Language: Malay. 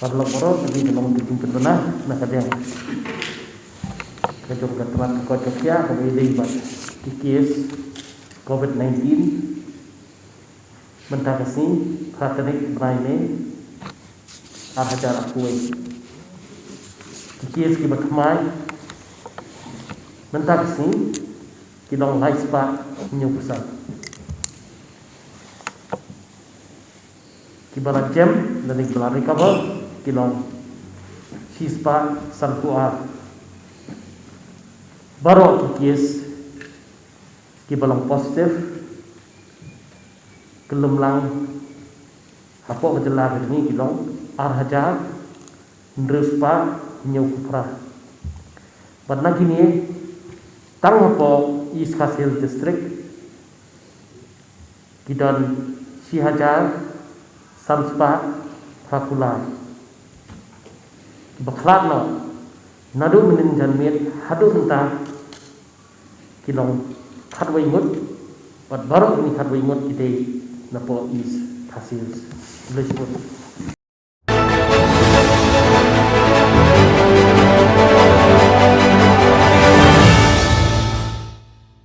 Parlo boro tadi dalam titik terbenah nak kadang kejok teman kejok ya kami libat di kes COVID-19 mentah kesini praktek berani ajar aku di kes kita kemai mentah kesini kita mulai sepak menyusun kita jam dan kita recover kilong sispa sankuar baru kikis kibalang positif kelemlang apa berjelas ini kilong arhaja ndrespa nyufra pada gini tang apa East Kasil district kidan si hajar samspa fakular baklat no nadu menin janmit hadu entah kilong khatwai ngut pat baru ini khatwai ngut kita napo is hasil lesbut